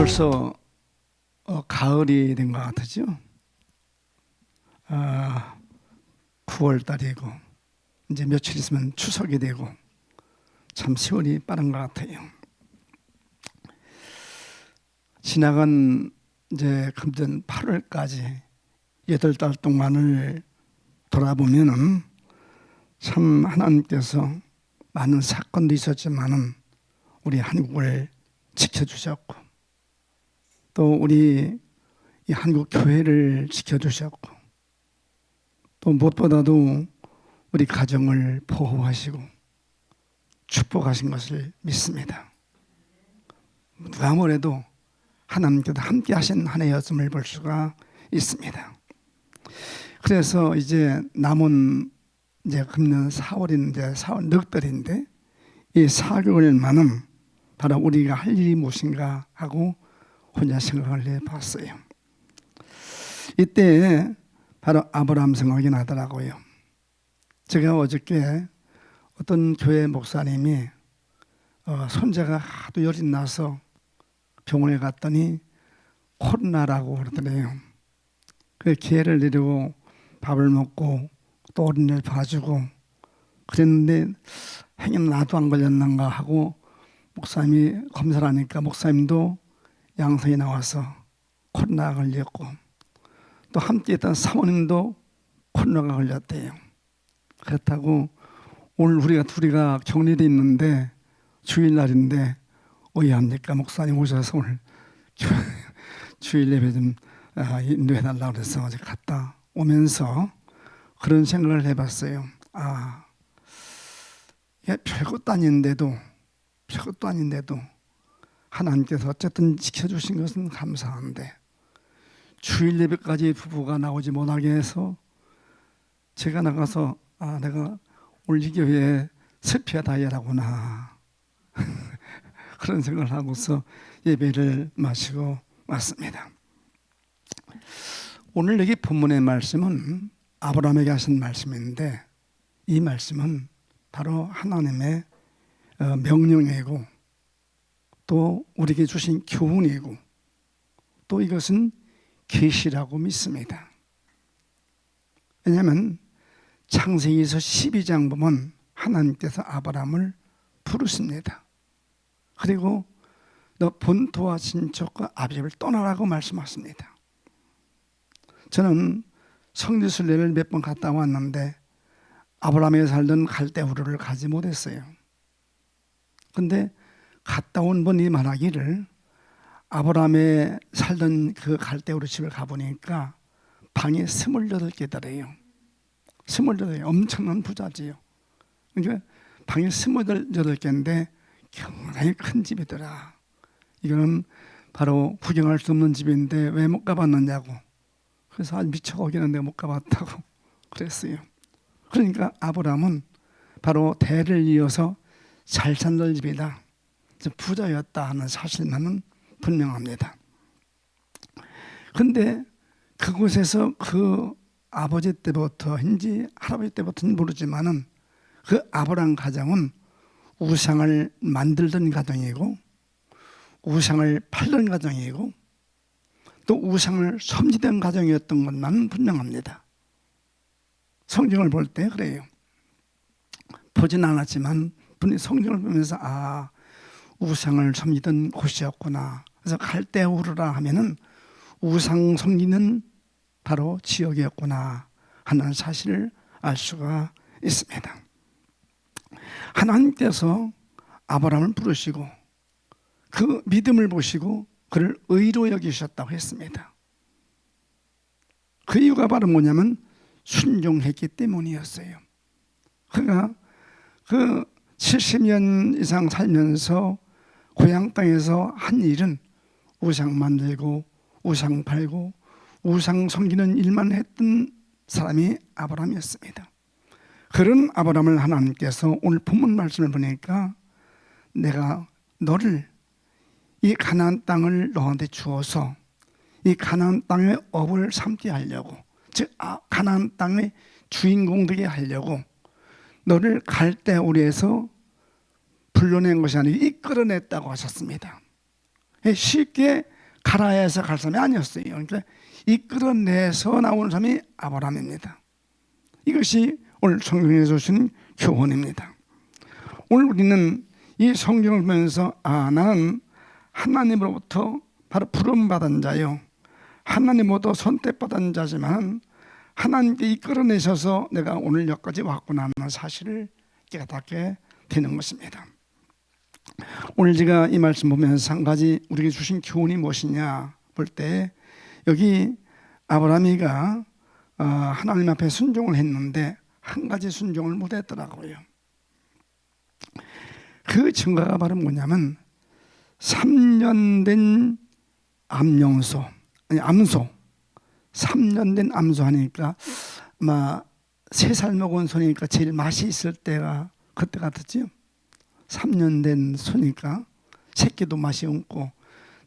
벌써 가을이 된 것 같으죠? 9월 달이고 이제 며칠 있으면 추석이 되고 참 세월이 빠른 것 같아요. 지나간 이제 금년 8월까지 8달 동안을 돌아보면은 참 하나님께서 많은 사건도 있었지만은 우리 한국을 지켜주셨고 또 우리 이 한국 교회를 지켜주셨고 또 무엇보다도 우리 가정을 보호하시고 축복하신 것을 믿습니다. 누가 뭐래도 하나님께서 함께 하신 한 해였음을 볼 수가 있습니다. 그래서 이제 남은 이제 금년 4월인데 4월 넉 달인데 이 4개월만은 바로 우리가 할 일이 무엇인가 하고 혼자 생각을 해봤어요. 이때 바로 아브라함 생각이 나더라고요. 제가 어저께 어떤 교회 목사님이 손자가 하도 열이 나서 병원에 갔더니 코로나라고 그러더래요. 그 기회를 내리고 밥을 먹고 또 어린이를 봐주고 그랬는데 행여 나도 안 걸렸는가 하고 목사님이 검사를 하니까 목사님도 양성이 나와서 코로나가 걸렸고 또 함께 있던 사모님도 코로나가 걸렸대요. 그렇다고 오늘 우리가 둘이가 격리돼 있는데 주일날인데 어이합니까? 목사님 오셔서 오늘 주일 예배 좀 인도해달라고 그래서 어제 갔다 오면서 그런 생각을 해봤어요. 이게 별것도 아닌데도 하나님께서 어쨌든 지켜주신 것은 감사한데 주일 예배까지 부부가 나오지 못하게 해서 제가 나가서 내가 오늘 이 교회에 슬피야 다이아라구나 그런 생각을 하고서 예배를 마치고 왔습니다. 오늘 여기 본문의 말씀은 아브라함에게 하신 말씀인데 이 말씀은 바로 하나님의 명령이고 또 우리에게 주신 교훈이고 또 이것은 계시라고 믿습니다. 왜냐하면 창세기에서 12장 보면 하나님께서 아브라함을 부르십니다. 그리고 너 본토와 친척과 아비집을 떠나라고 말씀하십니다. 저는 성지순례를 몇 번 갔다 왔는데 아브라함이 살던 갈대우르를 가지 못했어요. 근데 갔다 온 분이 말하기를 아브라함이 살던 그 갈대우르 집을 가보니까 방이 28개더래요. 28개 엄청난 부자지요. 그러니까 방이 28개인데 굉장히 큰 집이더라. 이거는 바로 구경할 수 없는 집인데 왜 못 가봤느냐고. 그래서 미쳐가겠는데 못 가봤다고 그랬어요. 그러니까 아브라함은 바로 대를 이어서 잘 살던 집이다. 부자였다 하는 사실만은 분명합니다. 그런데 그곳에서 그 아버지 때부터인지 할아버지 때부터인지 모르지만은 그 아브라함 가정은 우상을 만들던 가정이고 우상을 팔던 가정이고 또 우상을 섬기던 가정이었던 것만은 분명합니다. 성경을 볼 때 그래요. 보진 않았지만 분이 성경을 보면서 우상을 섬기던 곳이었구나. 그래서 갈대우르라 하면은 우상 섬기는 바로 지역이었구나 하는 사실을 알 수가 있습니다. 하나님께서 아브라함을 부르시고 그 믿음을 보시고 그를 의로 여기셨다고 했습니다. 그 이유가 바로 뭐냐면 순종했기 때문이었어요. 그가 그 70년 이상 살면서 고향 땅에서 한 일은 우상 만들고 우상 팔고 우상 섬기는 일만 했던 사람이 아브라함이었습니다. 그런 아브라함을 하나님께서 오늘 본문 말씀을 보니까 내가 너를 이 가나안 땅을 너한테 주어서 이 가나안 땅의 업을 삼게 하려고, 즉 가나안 땅의 주인공 되게 하려고 너를 갈대우르에서 불러낸 것이 아니라 이끌어냈다고 하셨습니다. 쉽게 가라 해서 갈 사람이 아니었어요. 그러니까 이끌어내서 나오는 사람이 아브라함입니다. 이것이 오늘 성경에 주신 교훈입니다. 오늘 우리는 이 성경을 보면서 나는 하나님으로부터 바로 부름받은 자요, 하나님으로부터 선택받은 자지만 하나님께 이끌어내셔서 내가 오늘 여기까지 왔구나 하는 사실을 깨닫게 되는 것입니다. 오늘 제가 이 말씀 보면서 한 가지 우리에게 주신 교훈이 무엇이냐 볼 때, 여기 아브라함이가 하나님 앞에 순종을 했는데 한 가지 순종을 못했더라고요. 그 증거가 바로 뭐냐면 3년 된 암소 3년 된 암소 하니까 아마 3살 먹은 소니까 제일 맛이 있을 때가 그때 같았지요. 3년 된 소니까 새끼도 맛이 없고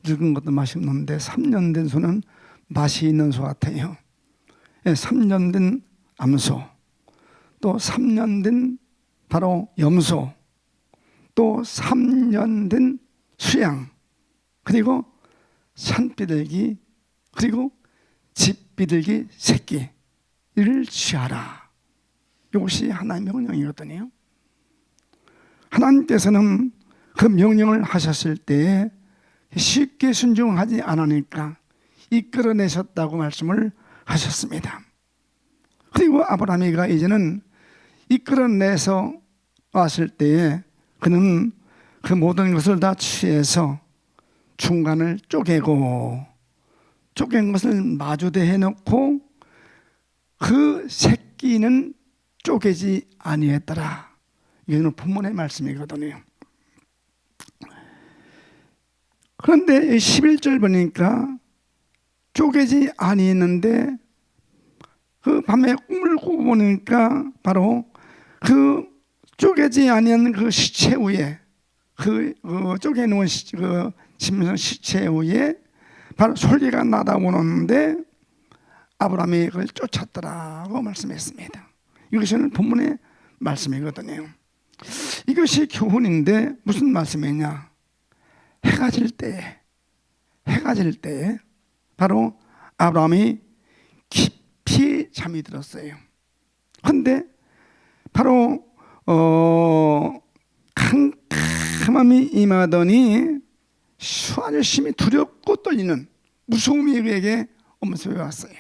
늙은 것도 맛이 없는데 3년 된 소는 맛이 있는 소 같아요. 3년 된 암소, 또 3년 된 바로 염소, 또 3년 된 수양, 그리고 산비둘기, 그리고 집비둘기 새끼를 취하라. 이것이 하나님의 명령이거든요. 하나님께서는 그 명령을 하셨을 때에 쉽게 순종하지 않으니까 이끌어내셨다고 말씀을 하셨습니다. 그리고 아브라함이가 이제는 이끌어내서 왔을 때에 그는 그 모든 것을 다 취해서 중간을 쪼개고, 쪼갠 것을 마주대해 놓고 그 새끼는 쪼개지 아니했더라. 이거는 본문의 말씀이거든요. 그런데 11절 보니까 쪼개지 아니했는데 그 밤에 꿈을 꾸고 보니까 바로 그 쪼개지 아니한 그 시체 위에, 그 쪼개놓은 그 짐승 시체 위에 바로 소리가 나다 오는데 아브라함이 그걸 쫓았더라고 말씀했습니다. 이것이 오늘 본문의 말씀이거든요. 이것이 교훈인데 무슨 말씀이냐? 해가 질 때 바로 아브라함이 깊이 잠이 들었어요. 그런데 바로 캄캄함이 임하더니 수아심이 두렵고 떨리는 무서움이 그에게 엄습해 왔어요.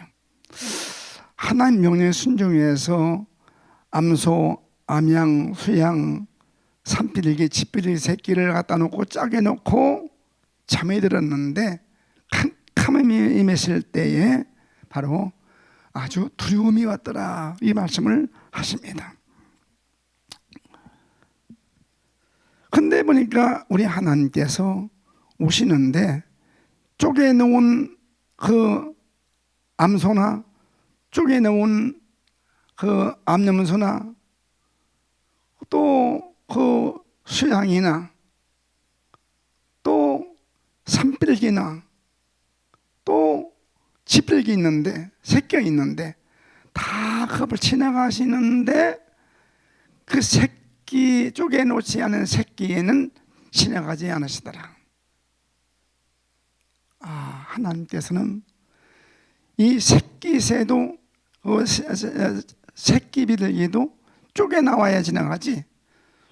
하나님 명령에 순종해서 암소, 암양, 수양, 산비둘기, 집비둘기 새끼를 갖다 놓고 짜게 놓고 잠에 들었는데 캄캄함이 임했을 때에 바로 아주 두려움이 왔더라, 이 말씀을 하십니다. 근데 보니까 우리 하나님께서 오시는데 쪼개놓은 그 암소나 쪼개놓은 그 암염소나 또 그 수양이나 또 산비둘기나 또 집비둘기 있는데 새끼가 있는데 다 그걸 지나가시는데 그 새끼 쪼개놓지 않은 새끼에는 지나가지 않으시더라. 하나님께서는 이 새끼새도 새끼 비둘기도 쪼개 나와야 지나가지,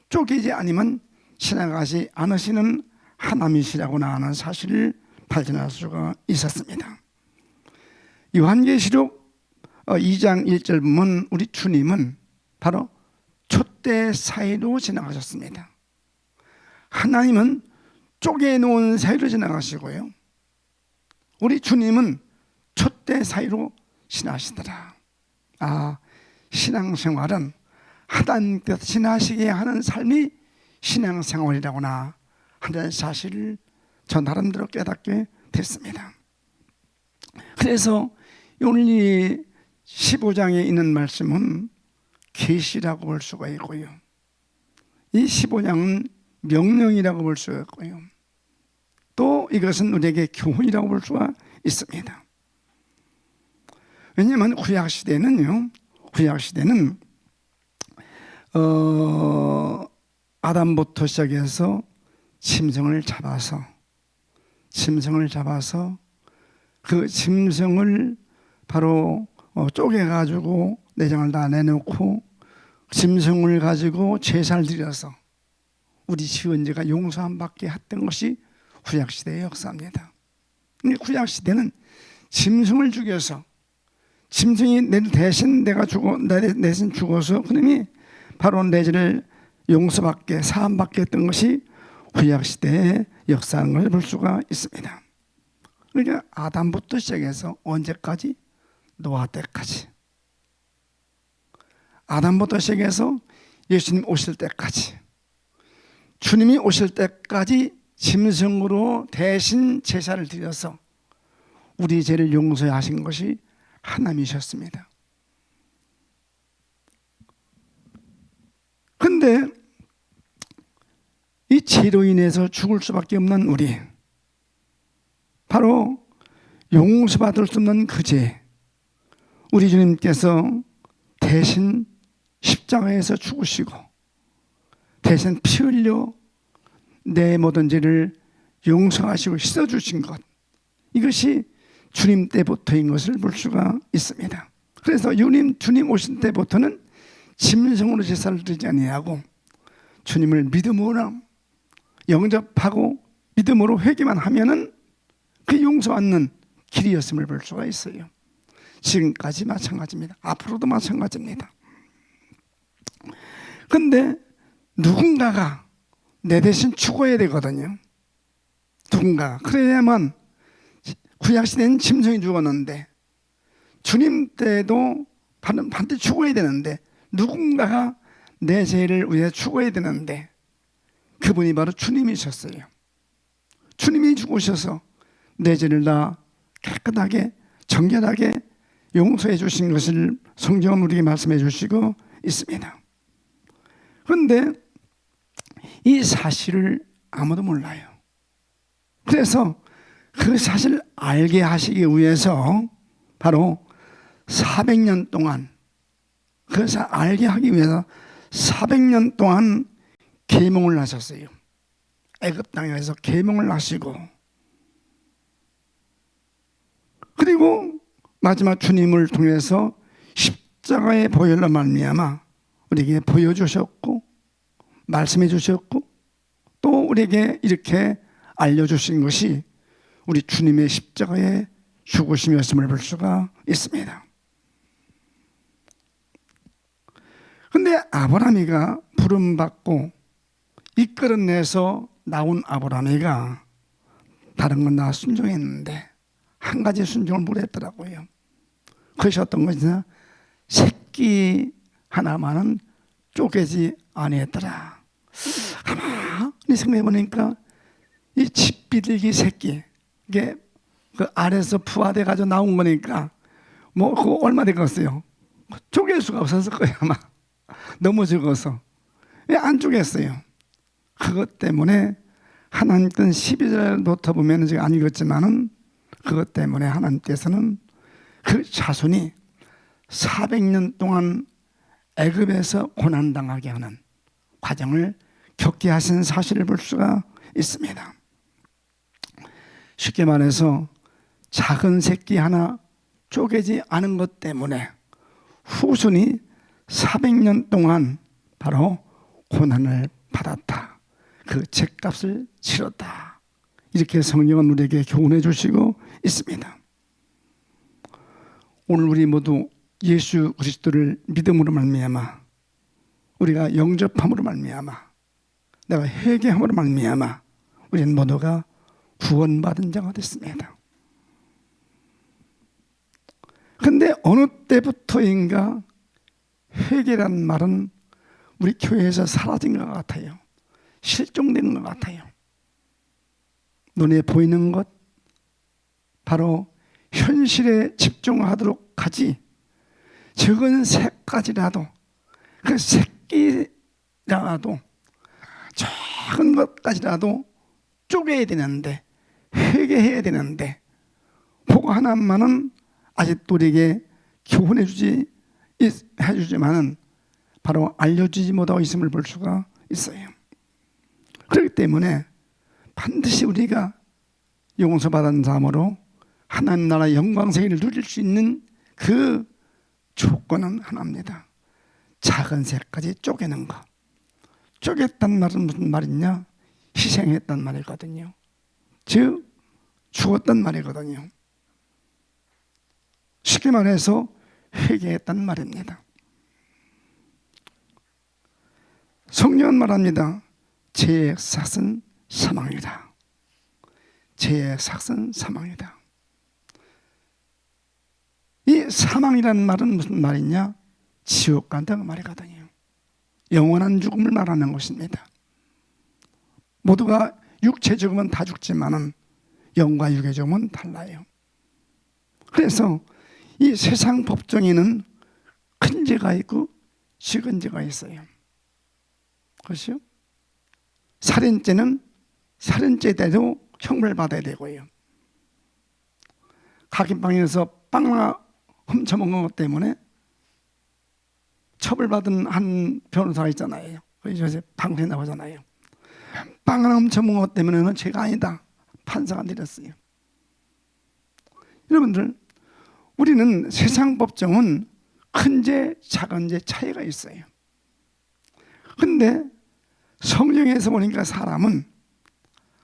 쪼개지 않으면 지나가지 않으시는 하나님이시라고나 하는 사실을 발견할 수가 있었습니다. 요한계시록 2장 1절 보면 우리 주님은 바로 촛대 사이로 지나가셨습니다. 하나님은 쪼개놓은 사이로 지나가시고요, 우리 주님은 촛대 사이로 지나시더라. 신앙생활은 하나님께서 지나시게 하는 삶이 신앙생활이라고나 하는 사실을 저 나름대로 깨닫게 됐습니다. 그래서 오늘 이 15장에 있는 말씀은 계시라고 볼 수가 있고요, 이 15장은 명령이라고 볼 수가 있고요, 또 이것은 우리에게 교훈이라고 볼 수가 있습니다. 왜냐하면 구약시대는 아담부터 시작해서 짐승을 잡아서 짐승을 잡아서 그 짐승을 바로 쪼개가지고 내장을 다 내놓고 짐승을 가지고 제사를 드려서 우리 지은 죄가 용서함 받게 했던 것이 구약시대의 역사입니다. 구약시대는 짐승을 죽여서 짐승이 내 대신 내 대신 죽어서 그놈이 바로 내 죄를 용서받게 사함받게 했던 것이 구약시대의 역사인 걸 볼 수가 있습니다. 그러니까 아담부터 시작해서 언제까지? 노아 때까지. 아담부터 시작해서 예수님 오실 때까지, 주님이 오실 때까지 짐승으로 대신 제사를 드려서 우리 죄를 용서하신 것이 하나님이셨습니다. 그런데 이 죄로 인해서 죽을 수밖에 없는 우리, 바로 용서받을 수 없는 그 죄, 우리 주님께서 대신 십자가에서 죽으시고 대신 피 흘려 내 모든 죄를 용서하시고 씻어주신 것, 이것이 주님 때부터인 것을 볼 수가 있습니다. 그래서 주님 오신 때부터는 짐승으로 제사를 드리지 아니하고 주님을 믿음으로 영접하고 믿음으로 회개만 하면은 그 용서받는 길이었음을 볼 수가 있어요. 지금까지 마찬가지입니다. 앞으로도 마찬가지입니다. 그런데 누군가가 내 대신 죽어야 되거든요. 누군가. 그래야만, 구약시대는 짐승이 죽었는데 주님 때도 반드시 죽어야 되는데 누군가가 내 죄를 위해 죽어야 되는데 그분이 바로 주님이셨어요. 주님이 죽으셔서 내 죄를 다 깨끗하게 정결하게 용서해 주신 것을 성경은 우리에게 말씀해 주시고 있습니다. 그런데 이 사실을 아무도 몰라요. 그래서 그 사실을 알게 하시기 위해서 바로 400년 동안, 그것을 알게 하기 위해서 400년 동안 계명을 하셨어요. 애굽 땅에서 계명을 하시고, 그리고 마지막 주님을 통해서 십자가의 보혈로 말미암아 우리에게 보여주셨고 말씀해 주셨고 또 우리에게 이렇게 알려주신 것이 우리 주님의 십자가의 죽으심이었음을 볼 수가 있습니다. 그런데 아브라함이가 부름받고 이끌어내서 나온 아브라함이가 다른 건 다 순종했는데 한 가지 순종을 못했더라고요. 그것이 어떤 것이냐? 새끼 하나만은 쪼개지 아니했더라. 가만히 생각해 보니까 이 집비둘기 새끼, 이게 그 알에서 부화돼 가지고 나온 거니까 뭐 그거 얼마 되겠어요? 쪼갤 수가 없었을 거예요 아마. 너무 적어서 안 쪼갰어요. 그것 때문에 하나님께서는 12절 놓쳐보면 제가 안 읽었지만은 그것 때문에 하나님께서는 그 자손이 400년 동안 애굽에서 고난당하게 하는 과정을 겪게 하신 사실을 볼 수가 있습니다. 쉽게 말해서 작은 새끼 하나 쪼개지 않은 것 때문에 후손이 400년 동안 바로 고난을 받았다. 그 죗값을 치렀다. 이렇게 성경은 우리에게 교훈해 주시고 있습니다. 오늘 우리 모두 예수 그리스도를 믿음으로 말미암아, 우리가 영접함으로 말미암아, 내가 회개함으로 말미암아 우리는 모두가 구원받은 자가 됐습니다. 그런데 어느 때부터인가 회개란 말은 우리 교회에서 사라진 것 같아요. 실종된 것 같아요. 눈에 보이는 것, 바로 현실에 집중하도록 하지, 적은 새까지라도, 그 새끼라도 작은 것까지라도 쪼개야 되는데, 회개해야 되는데, 그거 하나만은 아직도 우리에게 해주지만은 바로 알려주지 못하고 있음을 볼 수가 있어요. 그렇기 때문에 반드시 우리가 용서받은 자함으로 하나님 나라의 영광 세계를 누릴 수 있는 그 조건은 하나입니다. 작은 새까지 쪼개는 것. 쪼갰단 말은 무슨 말이냐? 희생했단 말이거든요. 즉 죽었단 말이거든요. 쉽게 말해서 회개했단 말입니다. 성경은 말합니다. 죄의 삭은 사망이다. 죄의 삭은 사망이다. 이 사망이라는 말은 무슨 말이냐? 지옥 간다는 말이거든요. 영원한 죽음을 말하는 것입니다. 모두가 육체 죽으면 다 죽지만은 영과 육의 죽음은 달라요. 그래서 이 세상 법정에는 큰 죄가 있고 작은 죄가 있어요. 그렇죠? 살인죄는 살인죄대로 형벌 받아야 되고요. 각인방에서 빵 하나 훔쳐먹은 것 때문에 처벌받은 한 변호사가 있잖아요. 요새 방송에 나오잖아요. 빵 하나 훔쳐먹은 것 때문에는 죄가 아니다. 판사가 내렸어요. 여러분들, 우리는 세상 법정은 큰 죄, 작은 죄 차이가 있어요. 근데 성경에서 보니까 사람은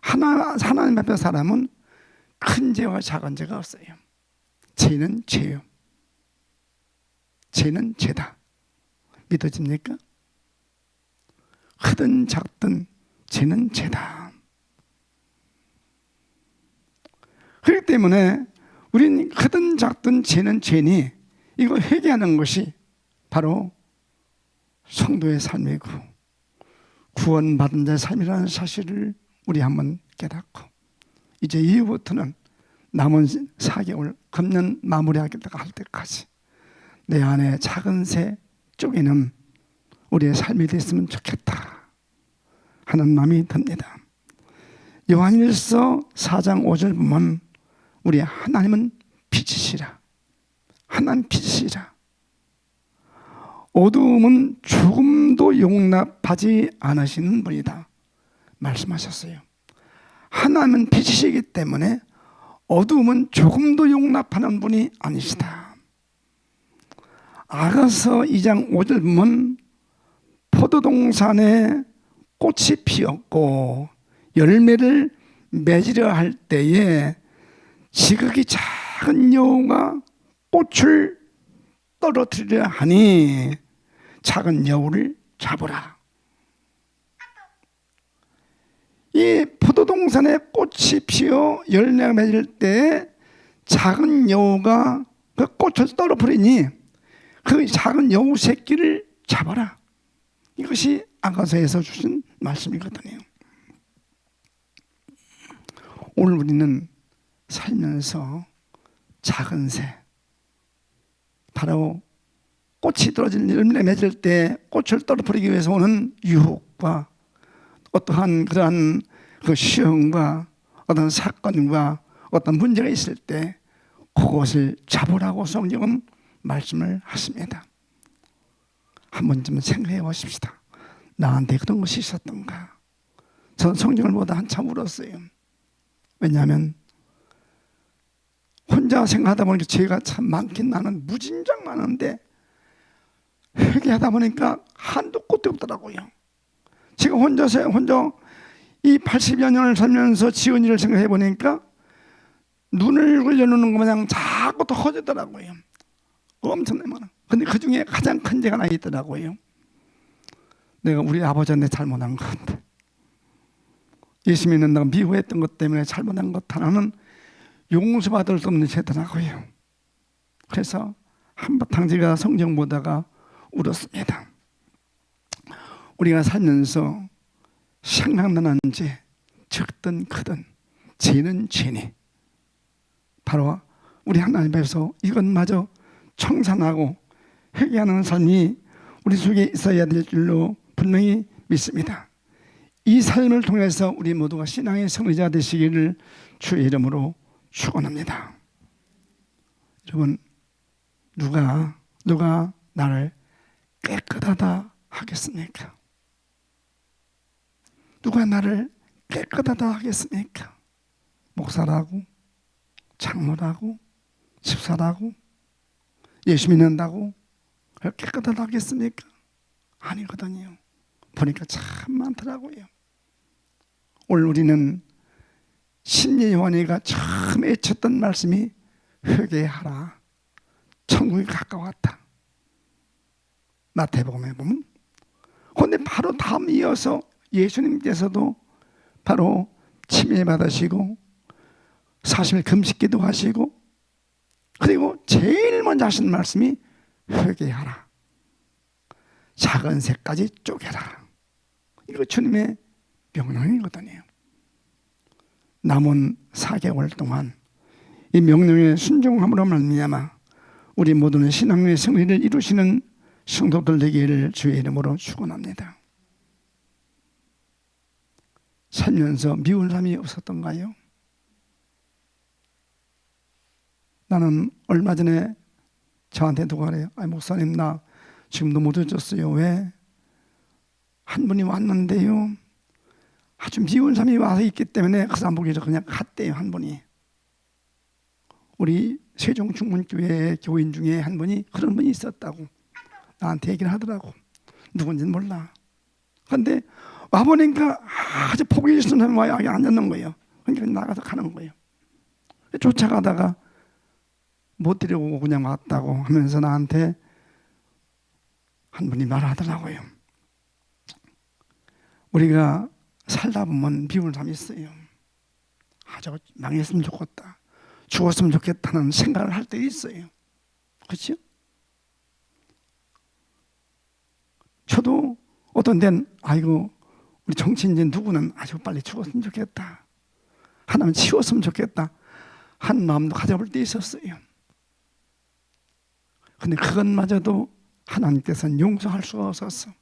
하나님 앞에 사람은 큰 죄와 작은 죄가 없어요. 죄는 죄요. 죄는 죄다. 믿어집니까? 크든 작든 죄는 죄다. 그렇기 때문에 우리는 크든 작든 죄는 죄니 이거 회개하는 것이 바로 성도의 삶이고 구원받은 자의 삶이라는 사실을 우리 한번 깨닫고 이제 이후부터는 남은 4개월 금년 마무리할 때까지 내 안에 작은 새 쪼개는 우리의 삶이 됐으면 좋겠다 하는 마음이 듭니다. 요한일서 4장 5절 보면 우리 하나님은 빛이시라. 하나님 빛이시라. 어두움은 조금도 용납하지 않으시는 분이다 말씀하셨어요. 하나님은 빛이시기 때문에 어두움은 조금도 용납하는 분이 아니시다. 아가서 2장 5절 보면 포도동산에 꽃이 피었고 열매를 맺으려 할 때에 지극히 작은 여우가 꽃을 떨어뜨리려 하니 작은 여우를 잡으라. 이 포도동산에 꽃이 피어 열매가 맺을 때 작은 여우가 그 꽃을 떨어뜨리니 그 작은 여우 새끼를 잡아라. 이것이 아가서에서 주신 말씀이거든요. 오늘 우리는 살면서 작은 새, 바로 꽃이 떨어질 열매 맺을 때 꽃을 떨어뜨리기 위해서 오는 유혹과 어떠한 그러한 그 시험과 어떤 사건과 어떤 문제가 있을 때 그것을 잡으라고 성경은 말씀을 하십니다. 한 번쯤 생각해 보십시다. 나한테 그런 것이 있었던가? 전 성경을 보다 한참 울었어요. 왜냐하면 혼자 생각하다 보니까 죄가 참 많긴 나는 무진장 많은데 회개하다 보니까 한도 끝도 없더라고요. 제가 혼자 이 80여 년을 살면서 지은 일을 생각해 보니까 눈을 흘려놓는 것 마냥 자꾸 더 커지더라고요. 엄청나게 많아. 근데 그 중에 가장 큰 죄가 하나 있더라고요. 내가 우리 아버지한테 잘못한 것 같아. 예수 믿는다고 미워했던 것 때문에 잘못한 것 하나는 용서받을 수 없는 죄더라고요. 그래서 한바탕 제가 성경 보다가 울었습니다. 우리가 살면서 생각나는 죄, 적든 크든 죄는 죄니 바로 우리 하나님 앞에서 이것마저 청산하고 회개하는 삶이 우리 속에 있어야 될 줄로 분명히 믿습니다. 이 삶을 통해서 우리 모두가 신앙의 승리자 되시기를 주의 이름으로 축원합니다. 여러분, 누가 나를 깨끗하다 하겠습니까? 누가 나를 깨끗하다 하겠습니까? 목사라고, 장로라고, 집사라고, 예수 믿는다고 깨끗하다겠습니까? 아니거든요. 보니까 참 많더라고요. 오늘 우리는 심리 요한이가 처음 외쳤던 말씀이 회개하라, 천국이 가까웠다. 마태복음에 보면. 그런데 바로 다음 이어서 예수님께서도 바로 침례받으시고 40일 금식기도 하시고, 그리고 제일 먼저 하신 말씀이 회개하라, 작은 새까지 쪼개라. 이거 주님의 명령이거든요. 남은 4개월 동안 이 명령에 순종함으로 말미암아 우리 모두는 신앙의 승리를 이루시는 성도들 되기를 주의 이름으로 축원합니다. 살면서 미운 사람이 없었던가요? 나는 얼마 전에 저한테 누가 그래요. 목사님, 나 지금 너무 늦었어요. 왜? 한 분이 왔는데요, 아주 미운 사람이 와서 있기 때문에 그 사람 보기 전에 그냥 갔대요. 한 분이. 우리 세종중문교회 교인 중에 한 분이 그런 분이 있었다고 나한테 얘기를 하더라고. 누군지는 몰라. 그런데 와보니까 아주 보기 싫은 사람이 와서 앉았는 거예요. 그러니까 나가서 가는 거예요. 쫓아가다가 못 데려오고 그냥 왔다고 하면서 나한테 한 분이 말하더라고요. 우리가 살다 보면 미운 사람이 있어요. 저거 망했으면 좋겠다, 죽었으면 좋겠다는 생각을 할 때 있어요. 그렇죠? 저도 어떤 데는 아이고 우리 정치인진 누구는 아주 빨리 죽었으면 좋겠다, 하나님 치웠으면 좋겠다 한 마음도 가져볼 때 있었어요. 근데 그것마저도 하나님께서는 용서할 수가 없어서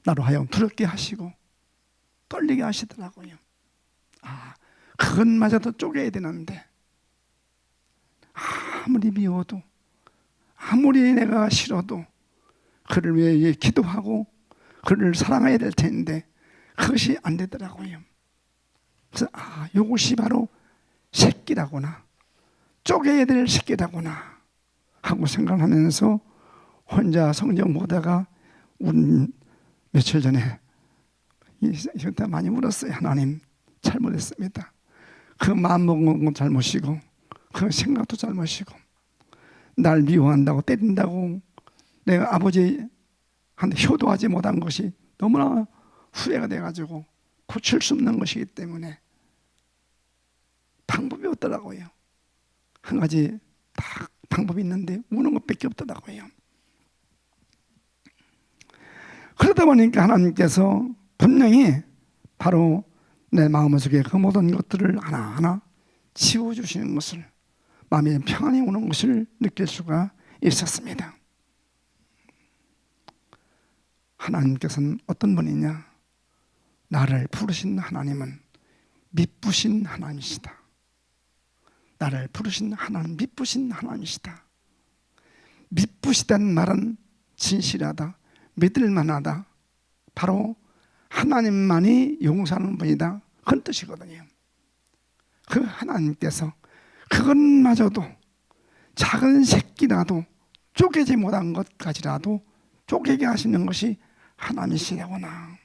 나로 하여금 두렵게 하시고 떨리게 하시더라고요. 그것마저도 쪼개야 되는데 아무리 미워도 아무리 내가 싫어도 그를 위해 기도하고 그를 사랑해야 될 텐데 그것이 안 되더라고요. 그래서 이것이 바로 새끼라구나, 쪼개야 될 새끼라구나 하고 생각하면서 혼자 성경 보다가 며칠 전에 이때 많이 울었어요. 하나님, 잘못했습니다. 그 마음먹은 건 잘못이고 그 생각도 잘못이고 날 미워한다고 때린다고 내가 아버지한테 효도하지 못한 것이 너무나 후회가 돼가지고 고칠 수 없는 것이기 때문에 방법이 없더라고요. 한 가지 딱 방법이 있는데 우는 것밖에 없더라고요. 그러다 보니까 하나님께서 분명히 바로 내 마음속에 그 모든 것들을 하나하나 지워주시는 것을, 마음에 평안이 오는 것을 느낄 수가 있었습니다. 하나님께서는 어떤 분이냐? 나를 부르신 하나님은 미쁘신 하나님이시다. 나를 부르신 하나님, 미쁘신 하나님이시다. 미쁘시다는 말은 진실하다, 믿을만하다, 바로 하나님만이 용서하는 분이다, 그런 뜻이거든요. 그 하나님께서 그것마저도 작은 새끼라도 쪼개지 못한 것까지라도 쪼개게 하시는 것이 하나님이시구나.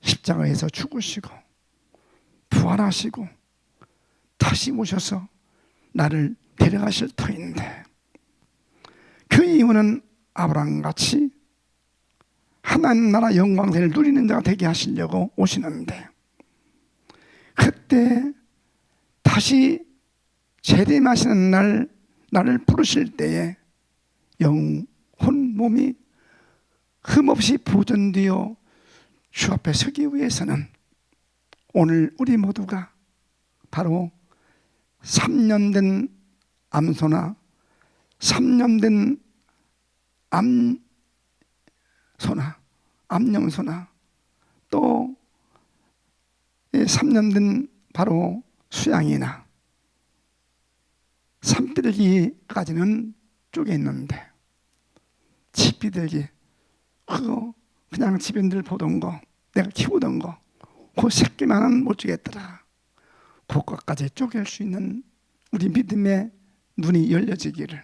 십자가에서 죽으시고 부활하시고 다시 오셔서 나를 데려가실 터인데, 그 이유는 아브라함같이 하나님 나라 영광을 누리는 자가 되게 하시려고 오시는데, 그때 다시 재림하시는 날 나를 부르실 때에 영혼 몸이 흠없이 보존되어 주 앞에 서기 위해서는 오늘 우리 모두가 바로 3년 된 암소나 3년 된 암염소나 또 3년 된 바로 수양이나 산비둘기까지는 쪼개 있는데, 집비둘기 그거 그냥 집인들 보던 거, 내가 키우던 거 그 새끼만은 못 주겠더라. 그것까지 쪼갤 수 있는 우리 믿음의 눈이 열려지기를,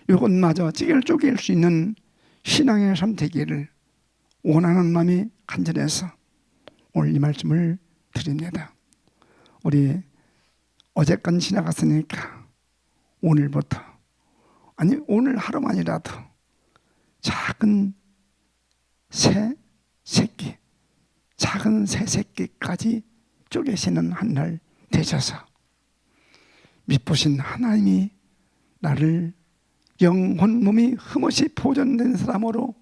이것마저 쪼갤 수 있는 신앙의 삶 되기를 원하는 마음이 간절해서 오늘 이 말씀을 드립니다. 우리 어제까지 지나갔으니까 오늘부터, 아니 오늘 하루만이라도 작은 새 새끼, 작은 새 새끼까지 쪼개시는 한 날 되셔서 미쁘신 하나님이 나를 영혼 몸이 흠없이 보존된 사람으로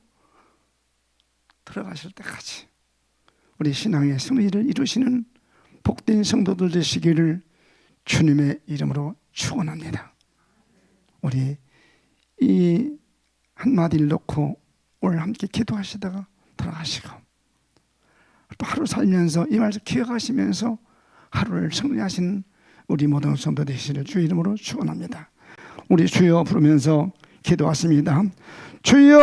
들어가실 때까지 우리 신앙의 승리를 이루시는 복된 성도들 되시기를 주님의 이름으로 축원합니다. 우리 이 한마디를 놓고 오늘 함께 기도하시다가 돌아가시고 또 하루 살면서 이 말씀 기억하시면서 하루를 승리하신 우리 모든 성도 되시기를 주 이름으로 축원합니다. 우리 주여 부르면서 기도하십니다. 주여!